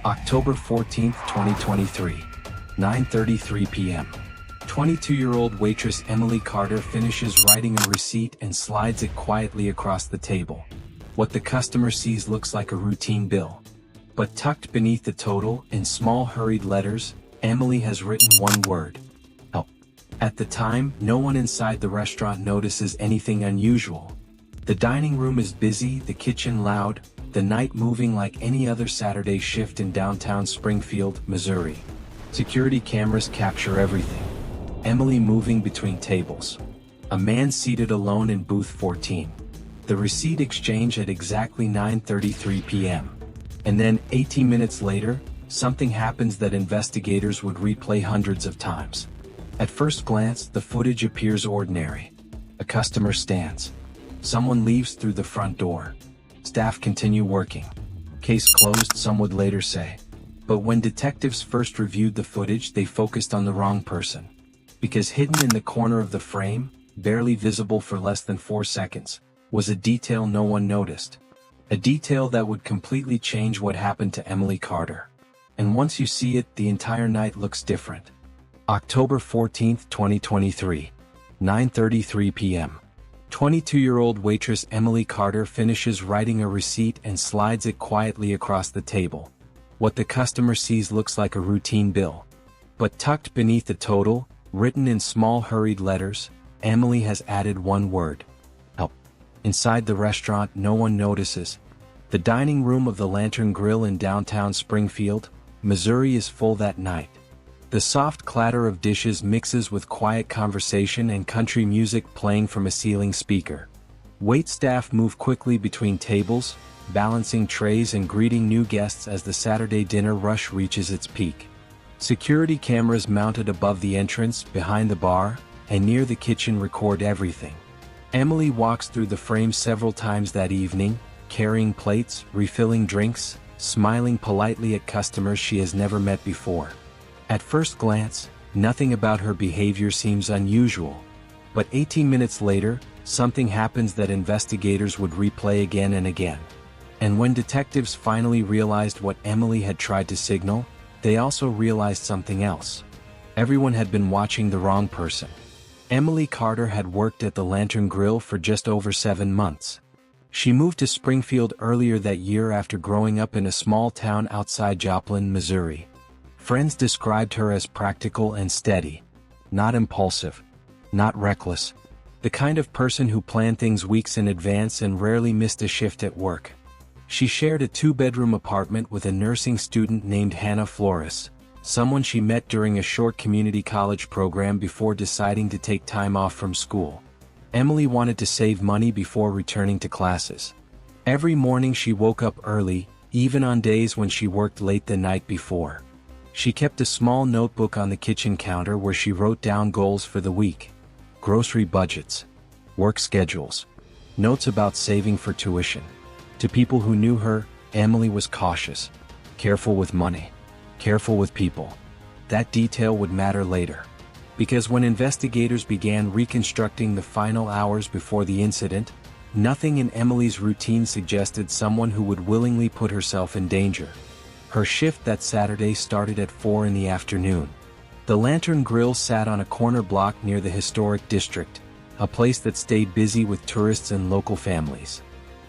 October 14, 2023, 9:33 p.m. 22-year-old waitress Emily Carter finishes writing a receipt and slides it quietly across the table. What the customer sees looks like a routine bill. But tucked beneath the total, in small hurried letters, Emily has written one word: help. At the time, no one inside the restaurant notices anything unusual. The dining room is busy, the kitchen loud, the night moving like any other Saturday shift in downtown Springfield, Missouri. Security cameras capture everything. Emily moving between tables. A man seated alone in booth 14. The receipt exchange at exactly 9:33 p.m. And then, 18 minutes later, something happens that investigators would replay hundreds of times. At first glance, the footage appears ordinary. A customer stands. Someone leaves through the front door. Staff continue working. Case closed, some would later say. But when detectives first reviewed the footage, they focused on the wrong person. Because hidden in the corner of the frame, barely visible for less than 4 seconds, was a detail no one noticed. A detail that would completely change what happened to Emily Carter. And once you see it, the entire night looks different. October 14, 2023, 9:33 p.m. 22-year-old waitress Emily Carter finishes writing a receipt and slides it quietly across the table. What the customer sees looks like a routine bill. But tucked beneath the total, written in small hurried letters, Emily has added one word: help. Inside the restaurant, no one notices. The dining room of the Lantern Grill in downtown Springfield, Missouri is full that night. The soft clatter of dishes mixes with quiet conversation and country music playing from a ceiling speaker. Wait staff move quickly between tables, balancing trays and greeting new guests as the Saturday dinner rush reaches its peak. Security cameras mounted above the entrance, behind the bar, and near the kitchen record everything. Emily walks through the frame several times that evening, carrying plates, refilling drinks, smiling politely at customers she has never met before. At first glance, nothing about her behavior seems unusual. But 18 minutes later, something happens that investigators would replay again and again. And when detectives finally realized what Emily had tried to signal, they also realized something else. Everyone had been watching the wrong person. Emily Carter had worked at the Lantern Grill for just over 7 months. She moved to Springfield earlier that year after growing up in a small town outside Joplin, Missouri. Friends described her as practical and steady. Not impulsive. Not reckless. The kind of person who planned things weeks in advance and rarely missed a shift at work. She shared a 2-bedroom apartment with a nursing student named Hannah Flores, someone she met during a short community college program before deciding to take time off from school. Emily wanted to save money before returning to classes. Every morning she woke up early, even on days when she worked late the night before. She kept a small notebook on the kitchen counter where she wrote down goals for the week. Grocery budgets. Work schedules. Notes about saving for tuition. To people who knew her, Emily was cautious. Careful with money. Careful with people. That detail would matter later. Because when investigators began reconstructing the final hours before the incident, nothing in Emily's routine suggested someone who would willingly put herself in danger. Her shift that Saturday started at 4 in the afternoon. The Lantern Grill sat on a corner block near the historic district, a place that stayed busy with tourists and local families.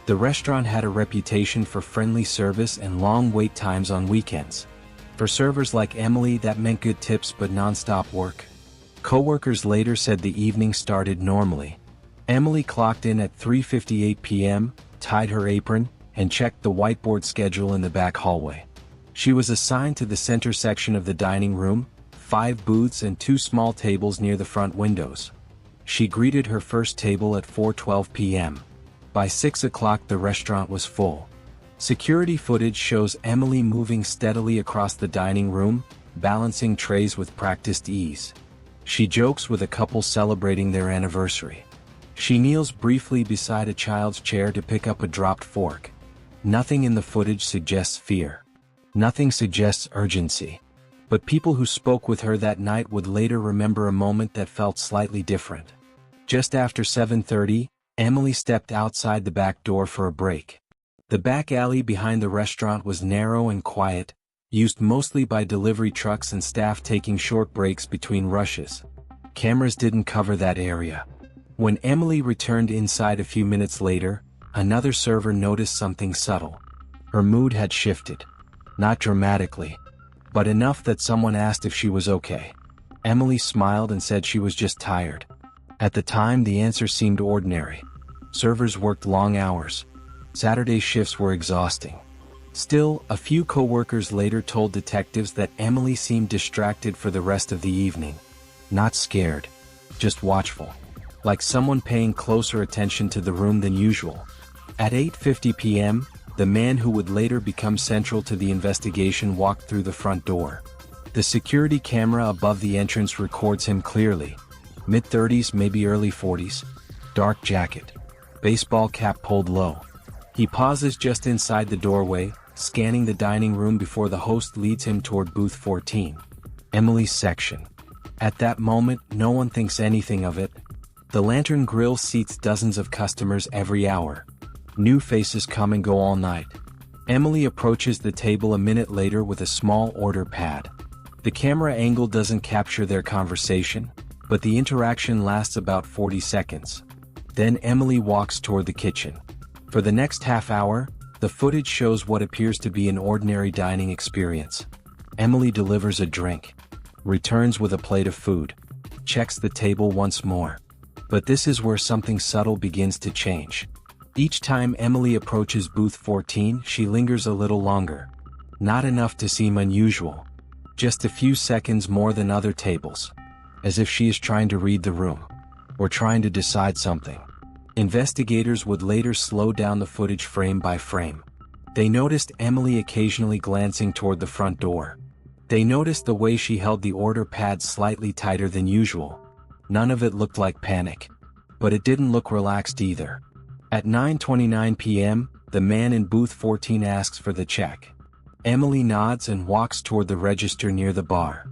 The restaurant had a reputation for friendly service and long wait times on weekends. For servers like Emily, that meant good tips but non-stop work. Co-workers later said the evening started normally. Emily clocked in at 3:58 p.m., tied her apron, and checked the whiteboard schedule in the back hallway. She was assigned to the center section of the dining room, 5 booths and 2 small tables near the front windows. She greeted her first table at 4:12 p.m. By 6 o'clock the restaurant was full. Security footage shows Emily moving steadily across the dining room, balancing trays with practiced ease. She jokes with a couple celebrating their anniversary. She kneels briefly beside a child's chair to pick up a dropped fork. Nothing in the footage suggests fear. Nothing suggests urgency. But people who spoke with her that night would later remember a moment that felt slightly different. Just after 7:30, Emily stepped outside the back door for a break. The back alley behind the restaurant was narrow and quiet, used mostly by delivery trucks and staff taking short breaks between rushes. Cameras didn't cover that area. When Emily returned inside a few minutes later, another server noticed something subtle. Her mood had shifted. Not dramatically, but enough that someone asked if she was okay. Emily smiled and said she was just tired. At the time, the answer seemed ordinary. Servers worked long hours. Saturday shifts were exhausting. Still, a few co-workers later told detectives that Emily seemed distracted for the rest of the evening. Not scared, just watchful. Like someone paying closer attention to the room than usual. At 8:50 p.m., the man who would later become central to the investigation walked through the front door. The security camera above the entrance records him clearly. Mid-30s, maybe early 40s. Dark jacket. Baseball cap pulled low. He pauses just inside the doorway, scanning the dining room before the host leads him toward booth 14. Emily's section. At that moment, no one thinks anything of it. The Lantern Grill seats dozens of customers every hour. New faces come and go all night. Emily approaches the table a minute later with a small order pad. The camera angle doesn't capture their conversation, but the interaction lasts about 40 seconds. Then Emily walks toward the kitchen. For the next half hour, the footage shows what appears to be an ordinary dining experience. Emily delivers a drink, returns with a plate of food, checks the table once more. But this is where something subtle begins to change. Each time Emily approaches booth 14, she lingers a little longer. Not enough to seem unusual. Just a few seconds more than other tables. As if she is trying to read the room. Or trying to decide something. Investigators would later slow down the footage frame by frame. They noticed Emily occasionally glancing toward the front door. They noticed the way she held the order pad slightly tighter than usual. None of it looked like panic. But it didn't look relaxed either. At 9:29 p.m., the man in booth 14 asks for the check. Emily nods and walks toward the register near the bar.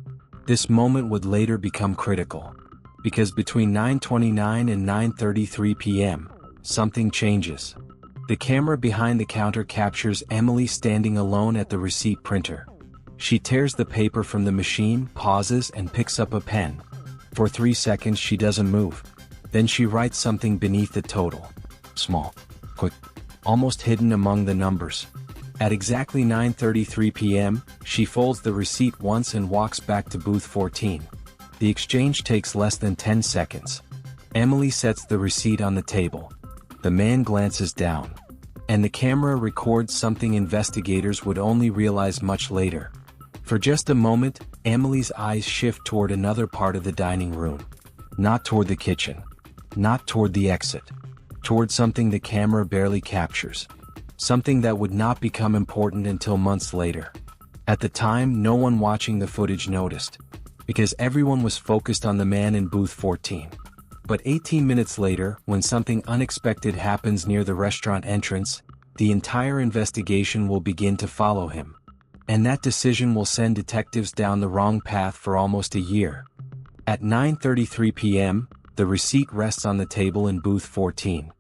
This moment would later become critical. Because between 9:29 and 9:33 p.m., something changes. The camera behind the counter captures Emily standing alone at the receipt printer. She tears the paper from the machine, pauses, and picks up a pen. For 3 seconds she doesn't move. Then she writes something beneath the total. Small, quick, almost hidden among the numbers. At exactly 9:33 p.m., she folds the receipt once and walks back to booth 14. The exchange takes less than 10 seconds. Emily sets the receipt on the table. The man glances down. And the camera records something investigators would only realize much later. For just a moment, Emily's eyes shift toward another part of the dining room. Not toward the kitchen. Not toward the exit. Toward something the camera barely captures. Something that would not become important until months later. At the time, no one watching the footage noticed. Because everyone was focused on the man in booth 14. But 18 minutes later, when something unexpected happens near the restaurant entrance, the entire investigation will begin to follow him. And that decision will send detectives down the wrong path for almost a year. At 9:33 p.m., the receipt rests on the table in booth 14.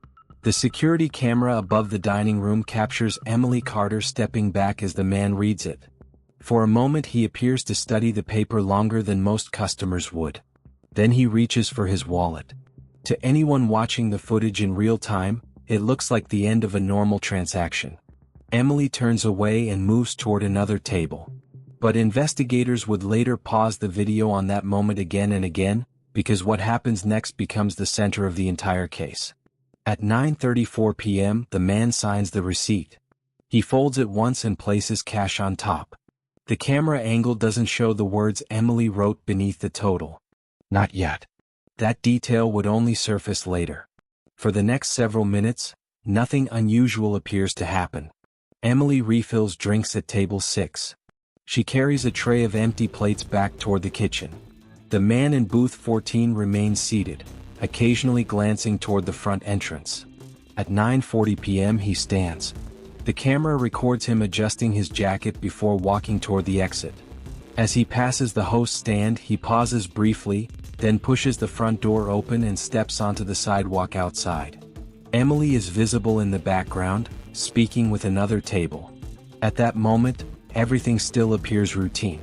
The security camera above the dining room captures Emily Carter stepping back as the man reads it. For a moment he appears to study the paper longer than most customers would. Then he reaches for his wallet. To anyone watching the footage in real time, it looks like the end of a normal transaction. Emily turns away and moves toward another table. But investigators would later pause the video on that moment again and again, because what happens next becomes the center of the entire case. At 9:34 p.m., the man signs the receipt. He folds it once and places cash on top. The camera angle doesn't show the words Emily wrote beneath the total. Not yet. That detail would only surface later. For the next several minutes, nothing unusual appears to happen. Emily refills drinks at table 6. She carries a tray of empty plates back toward the kitchen. The man in booth 14 remains seated, occasionally glancing toward the front entrance. At 9:40 p.m. he stands. The camera records him adjusting his jacket before walking toward the exit. As he passes the host stand, he pauses briefly, then pushes the front door open and steps onto the sidewalk outside. Emily is visible in the background, speaking with another table. At that moment, Everything still appears routine.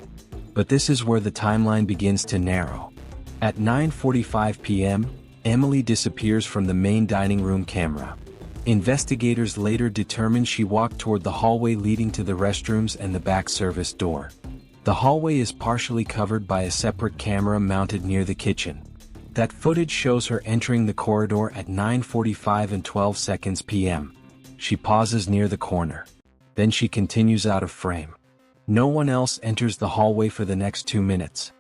But this is where the timeline begins to narrow. At 9:45 p.m., Emily disappears from the main dining room camera. Investigators later determine she walked toward the hallway leading to the restrooms and the back service door. The hallway is partially covered by a separate camera mounted near the kitchen. That footage shows her entering the corridor at 9:45 and 12 seconds p.m. She pauses near the corner. Then she continues out of frame. No one else enters the hallway for the next 2 minutes.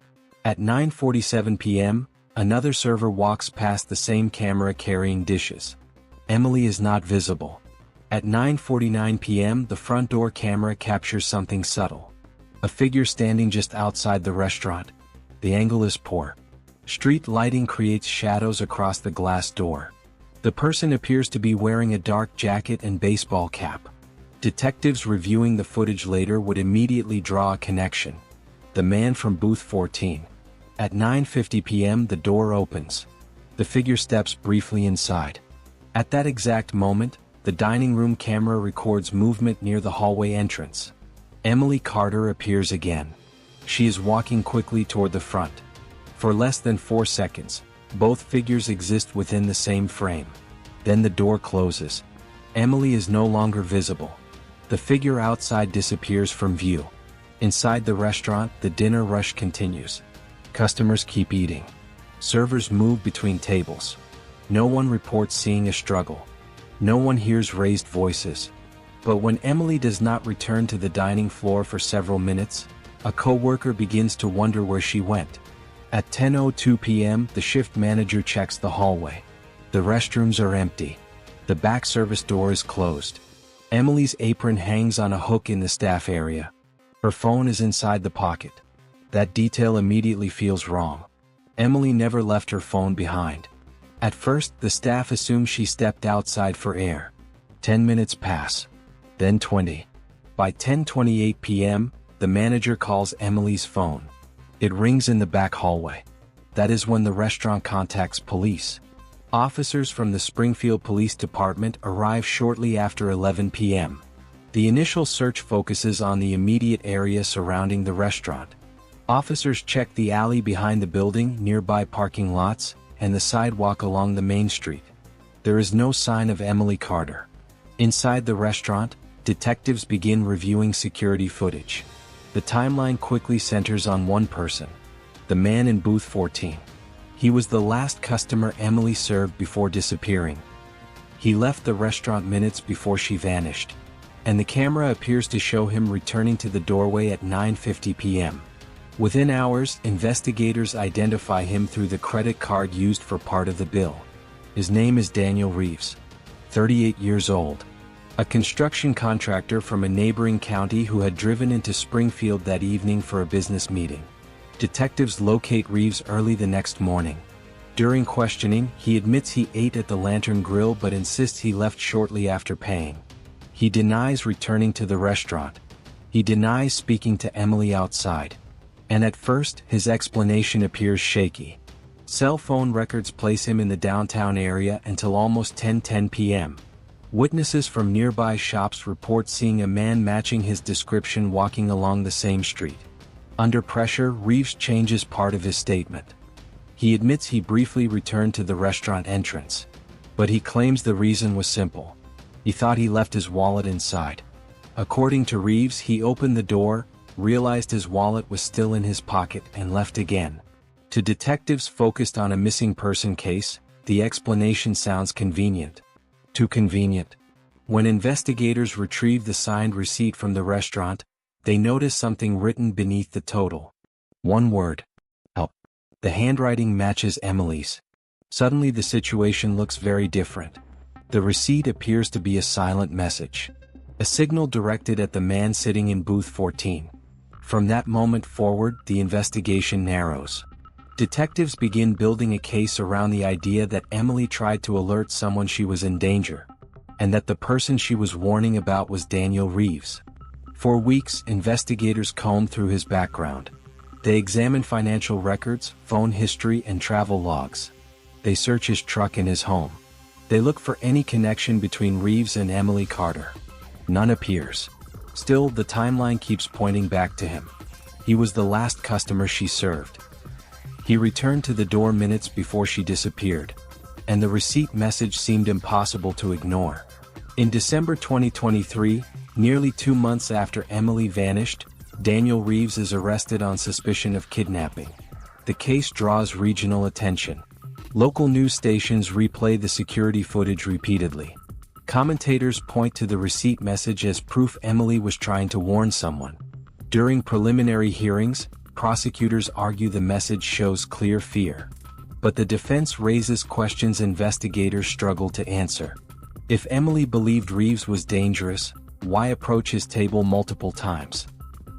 At 9:47 p.m., another server walks past the same camera carrying dishes. Emily is not visible. At 9:49 p.m., the front door camera captures something subtle. A figure standing just outside the restaurant. The angle is poor. Street lighting creates shadows across the glass door. The person appears to be wearing a dark jacket and baseball cap. Detectives reviewing the footage later would immediately draw a connection. The man from booth 14. At 9:50 p.m., the door opens. The figure steps briefly inside. At that exact moment, the dining room camera records movement near the hallway entrance. Emily Carter appears again. She is walking quickly toward the front. For less than 4 seconds, both figures exist within the same frame. Then the door closes. Emily is no longer visible. The figure outside disappears from view. Inside the restaurant, the dinner rush continues. Customers keep eating. Servers move between tables. No one reports seeing a struggle. No one hears raised voices. But when Emily does not return to the dining floor for several minutes, a co-worker begins to wonder where she went. At 10:02 p.m., the shift manager checks the hallway. The restrooms are empty. The back service door is closed. Emily's apron hangs on a hook in the staff area. Her phone is inside the pocket. That detail immediately feels wrong. Emily never left her phone behind. At first, the staff assumes she stepped outside for air. 10 minutes pass. Then 20. By 10:28 p.m., the manager calls Emily's phone. It rings in the back hallway. That is when the restaurant contacts police. Officers from the Springfield Police Department arrive shortly after 11 p.m. The initial search focuses on the immediate area surrounding the restaurant. Officers check the alley behind the building, nearby parking lots, and the sidewalk along the main street. There is no sign of Emily Carter. Inside the restaurant, detectives begin reviewing security footage. The timeline quickly centers on one person, the man in booth 14. He was the last customer Emily served before disappearing. He left the restaurant minutes before she vanished, and the camera appears to show him returning to the doorway at 9:50 p.m. Within hours, investigators identify him through the credit card used for part of the bill. His name is Daniel Reeves, 38 years old. A construction contractor from a neighboring county who had driven into Springfield that evening for a business meeting. Detectives locate Reeves early the next morning. During questioning, he admits he ate at the Lantern Grill but insists he left shortly after paying. He denies returning to the restaurant. He denies speaking to Emily outside. And at first, his explanation appears shaky. Cell phone records place him in the downtown area until almost 10:10 p.m. Witnesses from nearby shops report seeing a man matching his description walking along the same street. Under pressure, Reeves changes part of his statement. He admits he briefly returned to the restaurant entrance. But he claims the reason was simple. He thought he left his wallet inside. According to Reeves, he opened the door, realized his wallet was still in his pocket, and left again. To detectives focused on a missing person case, the explanation sounds convenient. Too convenient. When investigators retrieve the signed receipt from the restaurant, they notice something written beneath the total. One word. Help. The handwriting matches Emily's. Suddenly the situation looks very different. The receipt appears to be a silent message. A signal directed at the man sitting in booth 14. From that moment forward, the investigation narrows. Detectives begin building a case around the idea that Emily tried to alert someone she was in danger, and that the person she was warning about was Daniel Reeves. For weeks, investigators combed through his background. They examined financial records, phone history, and travel logs. They search his truck and his home. They look for any connection between Reeves and Emily Carter. None appears. Still, the timeline keeps pointing back to him. He was the last customer she served. He returned to the door minutes before she disappeared, and the receipt message seemed impossible to ignore. In December 2023, nearly 2 months after Emily vanished, Daniel Reeves is arrested on suspicion of kidnapping. The case draws regional attention. Local news stations replay the security footage repeatedly. Commentators point to the receipt message as proof Emily was trying to warn someone. During preliminary hearings, prosecutors argue the message shows clear fear. But the defense raises questions investigators struggle to answer. If Emily believed Reeves was dangerous, why approach his table multiple times?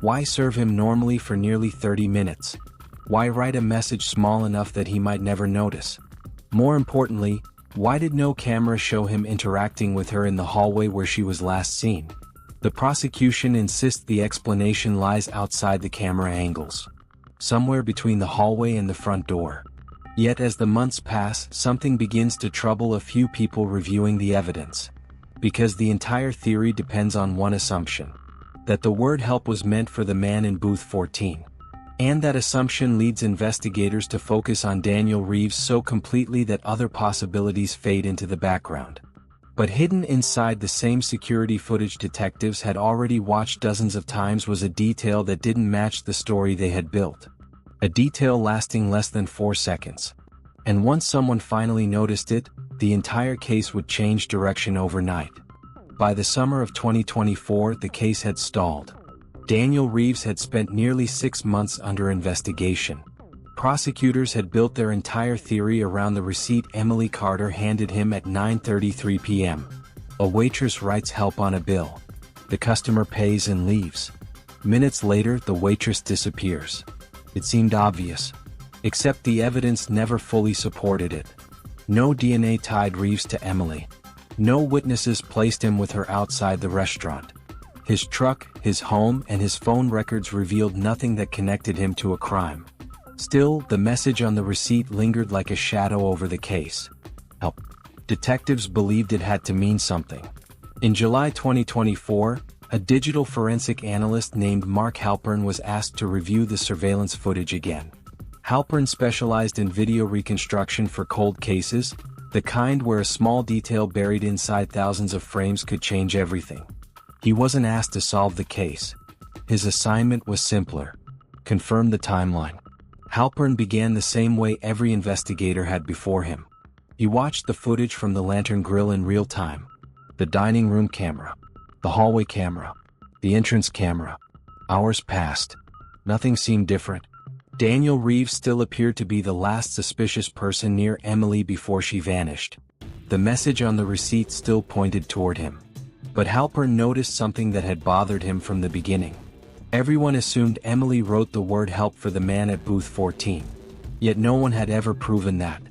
Why serve him normally for nearly 30 minutes? Why write a message small enough that he might never notice? More importantly, why did no camera show him interacting with her in the hallway where she was last seen? The prosecution insists the explanation lies outside the camera angles, somewhere between the hallway and the front door. Yet as the months pass, something begins to trouble a few people reviewing the evidence. Because the entire theory depends on one assumption: that the word help was meant for the man in booth 14. And that assumption leads investigators to focus on Daniel Reeves so completely that other possibilities fade into the background. But hidden inside the same security footage detectives had already watched dozens of times was a detail that didn't match the story they had built. A detail lasting less than 4 seconds. And once someone finally noticed it, the entire case would change direction overnight. By the summer of 2024, the case had stalled. Daniel Reeves had spent nearly 6 months under investigation. Prosecutors had built their entire theory around the receipt Emily Carter handed him at 9:33 p.m. A waitress writes help on a bill. The customer pays and leaves. Minutes later, the waitress disappears. It seemed obvious. Except the evidence never fully supported it. No DNA tied Reeves to Emily. No witnesses placed him with her outside the restaurant. His truck, his home, and his phone records revealed nothing that connected him to a crime. Still, the message on the receipt lingered like a shadow over the case. Help. Detectives believed it had to mean something. In July 2024, a digital forensic analyst named Mark Halpern was asked to review the surveillance footage again. Halpern specialized in video reconstruction for cold cases, the kind where a small detail buried inside thousands of frames could change everything. He wasn't asked to solve the case. His assignment was simpler: confirm the timeline. Halpern began the same way every investigator had before him. He watched the footage from the lantern grill in real time. The dining room camera. The hallway camera. The entrance camera. Hours passed. Nothing seemed different. Daniel Reeves still appeared to be the last suspicious person near Emily before she vanished. The message on the receipt still pointed toward him. But Halpern noticed something that had bothered him from the beginning. Everyone assumed Emily wrote the word help for the man at booth 14. Yet no one had ever proven that.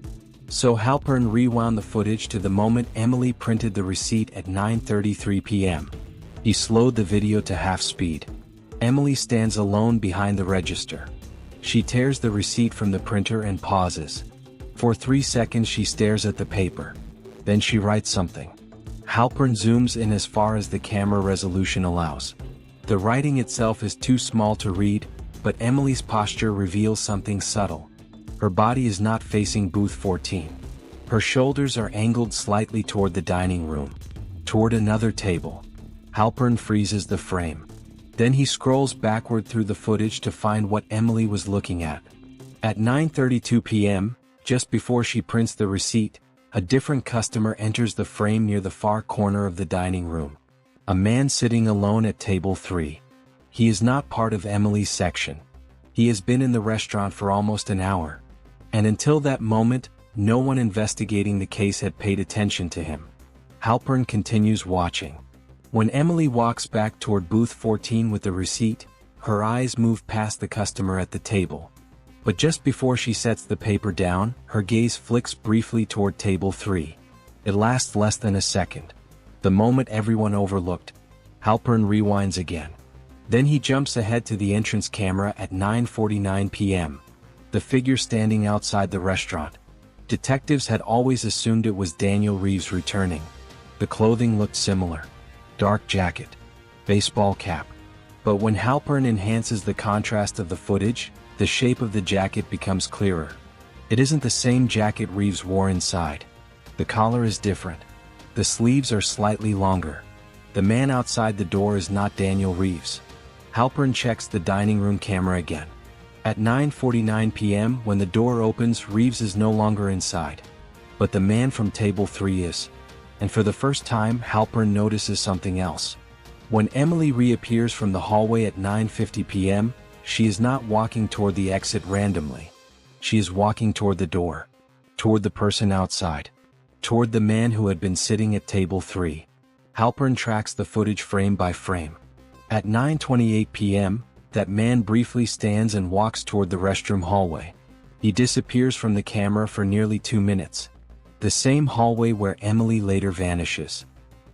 So Halpern rewound the footage to the moment Emily printed the receipt at 9:33 p.m. He slowed the video to half speed. Emily stands alone behind the register. She tears the receipt from the printer and pauses. For 3 seconds she stares at the paper. Then she writes something. Halpern zooms in as far as the camera resolution allows. The writing itself is too small to read, but Emily's posture reveals something subtle. Her body is not facing booth 14. Her shoulders are angled slightly toward the dining room, toward another table. Halpern freezes the frame. Then he scrolls backward through the footage to find what Emily was looking at. At 9:32 p.m., just before she prints the receipt, a different customer enters the frame near the far corner of the dining room. A man sitting alone at table 3. He is not part of Emily's section. He has been in the restaurant for almost an hour. And until that moment, no one investigating the case had paid attention to him. Halpern continues watching. When Emily walks back toward booth 14 with the receipt, her eyes move past the customer at the table. But just before she sets the paper down, her gaze flicks briefly toward table 3. It lasts less than a second. The moment everyone overlooked. Halpern rewinds again. Then he jumps ahead to the entrance camera at 9:49 p.m. The figure standing outside the restaurant. Detectives had always assumed it was Daniel Reeves returning. The clothing looked similar. Dark jacket. baseball cap. But when Halpern enhances the contrast of the footage, the shape of the jacket becomes clearer. It isn't the same jacket Reeves wore inside. The collar is different. The sleeves are slightly longer. The man outside the door is not Daniel Reeves. Halpern checks the dining room camera again. At 9:49 p.m. when the door opens, Reeves is no longer inside. But the man from table 3 is. And for the first time, Halpern notices something else. When Emily reappears from the hallway at 9:50 p.m., she is not walking toward the exit randomly. She is walking toward the door. Toward the person outside. Toward the man who had been sitting at table 3. Halpern tracks the footage frame by frame. At 9:28 p.m., that man briefly stands and walks toward the restroom hallway. He disappears from the camera for nearly 2 minutes. The same hallway where Emily later vanishes.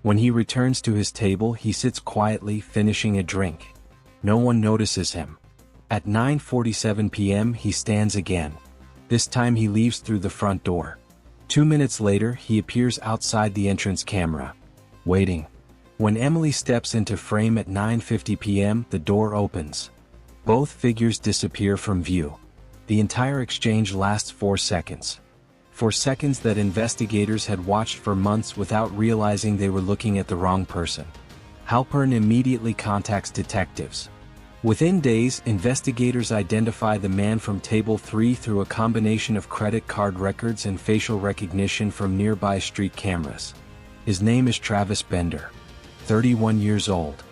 When he returns to his table, he sits quietly, finishing a drink. No one notices him. At 9:47 p.m. he stands again. This time he leaves through the front door. 2 minutes later, he appears outside the entrance camera. Waiting. When Emily steps into frame at 9:50 p.m., the door opens. Both figures disappear from view. The entire exchange lasts 4 seconds. 4 seconds that investigators had watched for months without realizing they were looking at the wrong person. Halpern immediately contacts detectives. Within days, investigators identify the man from table 3 through a combination of credit card records and facial recognition from nearby street cameras. His name is Travis Bender, 31 years old.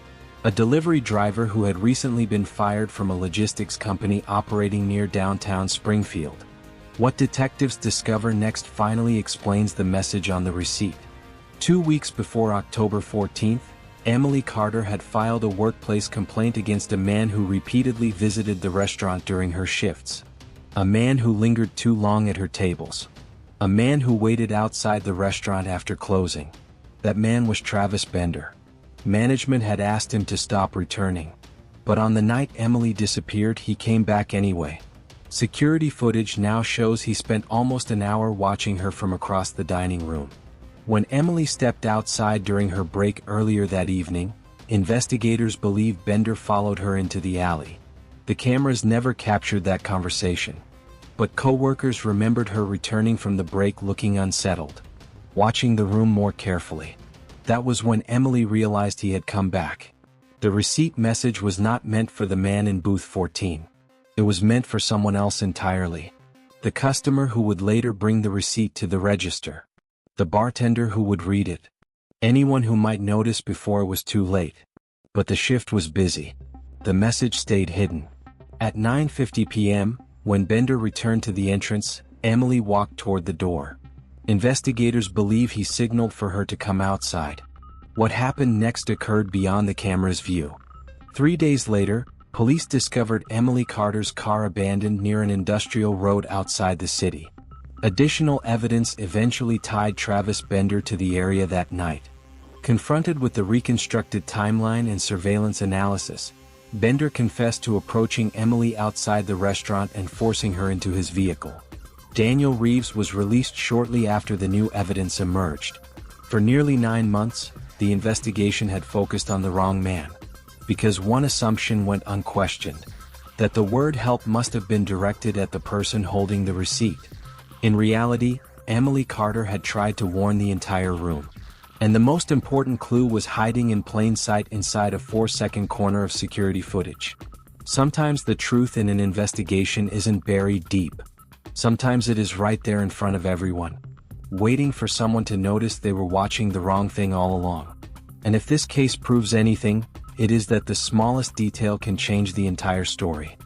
A delivery driver who had recently been fired from a logistics company operating near downtown Springfield. What detectives discover next finally explains the message on the receipt. 2 weeks before October 14th, Emily Carter had filed a workplace complaint against a man who repeatedly visited the restaurant during her shifts. A man who lingered too long at her tables. A man who waited outside the restaurant after closing. That man was Travis Bender. Management had asked him to stop returning. But on the night Emily disappeared, he came back anyway. Security footage now shows he spent almost an hour watching her from across the dining room. When Emily stepped outside during her break earlier that evening, investigators believe Bender followed her into the alley. The cameras never captured that conversation. But co-workers remembered her returning from the break looking unsettled, watching the room more carefully. That was when Emily realized he had come back. The receipt message was not meant for the man in booth 14. It was meant for someone else entirely. The customer who would later bring the receipt to the register. The bartender who would read it. Anyone who might notice before it was too late. But the shift was busy. The message stayed hidden. At 9:50 p.m., when Bender returned to the entrance, Emily walked toward the door. Investigators believe he signaled for her to come outside. What happened next occurred beyond the camera's view. 3 days later, police discovered Emily Carter's car abandoned near an industrial road outside the city. Additional evidence eventually tied Travis Bender to the area that night. Confronted with the reconstructed timeline and surveillance analysis, Bender confessed to approaching Emily outside the restaurant and forcing her into his vehicle. Daniel Reeves was released shortly after the new evidence emerged. For nearly 9 months, the investigation had focused on the wrong man. Because one assumption went unquestioned, that the word help must have been directed at the person holding the receipt. In reality, Emily Carter had tried to warn the entire room. And the most important clue was hiding in plain sight inside a 4-second corner of security footage. Sometimes the truth in an investigation isn't buried deep. Sometimes it is right there in front of everyone, waiting for someone to notice they were watching the wrong thing all along. And if this case proves anything, it is that the smallest detail can change the entire story.